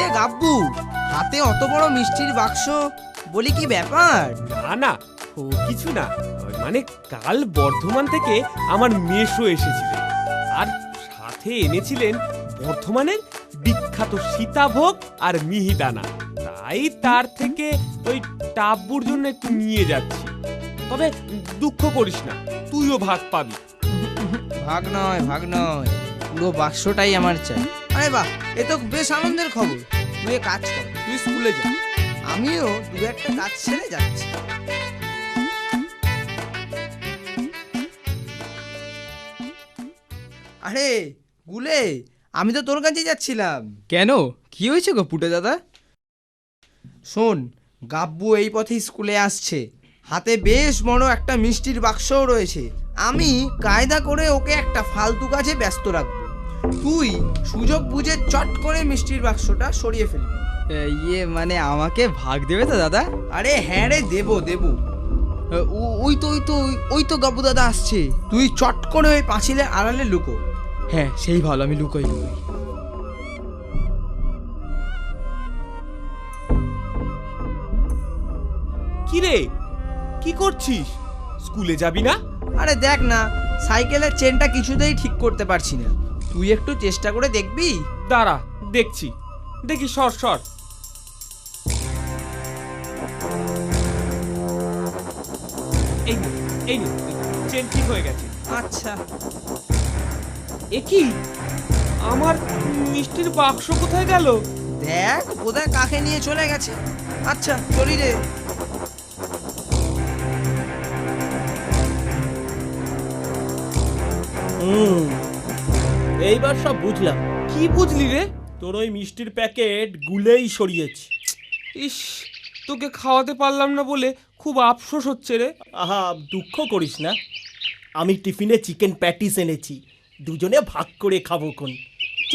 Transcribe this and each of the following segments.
যে গাব্বু, হাতে অত বড় মিষ্টির বাক্স, বলি কি ব্যাপার? না না, ও কিছু না। মানে কাল বর্ধমান থেকে আমার মেসো এসেছিলেন, আর সাথে এনেছিলেন বর্ধমানের বিখ্যাত সীতাভোগ আর মিহিদানা। তাই তার থেকে ওই টাব্বুর জন্য একটু নিয়ে যাচ্ছি। তবে দুঃখ করিস না, তুইও ভাগ পাবি। ভাগ নয়, পুরো বাক্সটাই আমার চাই। আরে বাহ, এ তো বেশ আনন্দের খবর। তুই এক কাজ কর, তুই স্কুলে যা, আমিও দু একটা কাজ ছেড়ে যাচ্ছি। আরে গুলে, আমি তো তোর কাছে যাচ্ছিলাম। কেন, কি হয়েছে গো পুটে দাদা? শোন, গাব্বু এই পথে স্কুলে আসছে, হাতে বেশ বড় একটা মিষ্টির বাক্সও রয়েছে। আমি কায়দা করে ওকে একটা ফালতু কাজে ব্যস্ত রাখবো। তুই সুযোগ বুঝে চট করে মিষ্টির বাক্সটা সরিয়ে ফেলবি। মানে আমাকে ভাগ দেবে তো দাদা? আরে হ্যাঁ রে, দেবো। ওই তো গাব্বু দাদা আসছে। তুই চট করে ওই পাঁচিলের আড়ালে লুকো। হ্যাঁ, সেই ভালো, আমি লুকোই। কি রে, কি করছিস? স্কুলে যাবি না? আরে দেখ না, সাইকেলের চেনটা কিছুতেই ঠিক করতে পারছি না। তুই একটু চেষ্টা করে দেখবি? দাঁড়া, দেখছি। দেখি, সর। এই নে, চেন ঠিক হয়ে গেছে। আচ্ছা। এ কি, আমার মিষ্টির বাক্স কোথায় গেল? দেখ, বোধহয় কাকে নিয়ে চলে গেছে। আচ্ছা চলি রে। এইবার সব বুঝলাম। কি বুঝলি রে? তোর ওই মিষ্টির প্যাকেট গুলেই সরিয়েছি। ইস, তোকে খাওয়াতে পারলাম না বলে খুব আফসোস হচ্ছে রে। আহা, দুঃখ করিস না। আমি টিফিনে চিকেন প্যাটিস এনেছি, দুজনে ভাগ করে খাবো কোন। চ,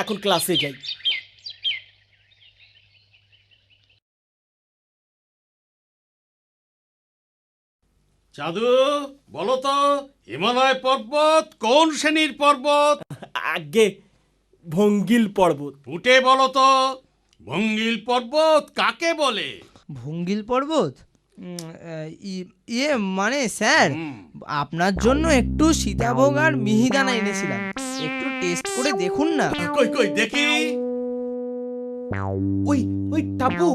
এখন ক্লাসে যাই। চাঁদু, বলো তো, হিমালয় পর্বত কোন শ্রেণীর পর্বত? আগে ভঙ্গিল পর্বত। ফুটে বলো তো, ভঙ্গিল পর্বত কাকে বলে? ভঙ্গিল পর্বত? মানে স্যার, আপনার জন্য একটু সীতাভোগ আর মিহিদানা এনেছিলাম, একটু টেস্ট করে দেখুন না। কই দেখি। ওই টাপু,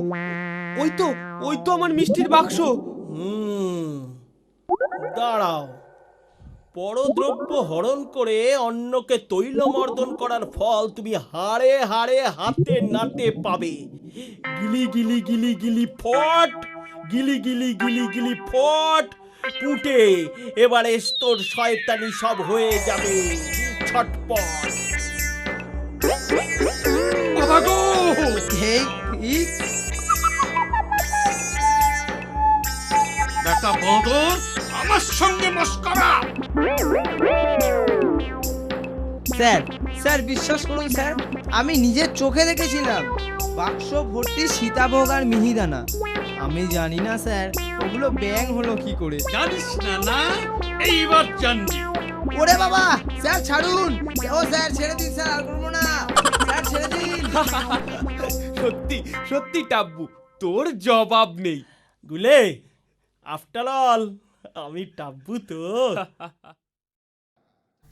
ওই তো আমার মিষ্টির বাক্স। দাঁড়াও, পরদ্রব্য হরণ করে অন্যকে তৈলমর্দন করার ফল তুমি হাড়ে হাড়ে হাতে নাতে পাবে। গিলি গিলি গিলি গিলি ফট, গিলি গিলি গিলি গিলি ফট। পুটে, এবারে তোর শয়তানি সব হয়ে যাবে। ছটপট। বাবা গো! বেটা বদর, আমার সঙ্গে মস্করা! স্যার বিশ্বাস করুন স্যার, আমি নিজের চোখে দেখেছিলাম বাক্স ভর্তি সীতাভোগ আর মিহিদানা। আমি জানি না স্যার, ওগুলো ব্যাং হলো কি করে। জানিস না? এইবার জানবি। ওরে বাবা, স্যার ছাড়ুন। ও স্যার ছেড়ে দিন, স্যার আর করবো না, স্যার ছেড়ে দিন। সত্যি টাব্বু, তোর জবাব নেই। গুলে, আফটার অল আমি টাব্বু তো।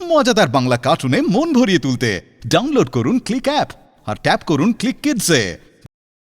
মজাদার বাংলা কার্টুনে মন ভরিয়ে তুলতে ডাউনলোড করুন ক্লিক অ্যাপ আর ট্যাপ করুন ক্লিক কিডসে।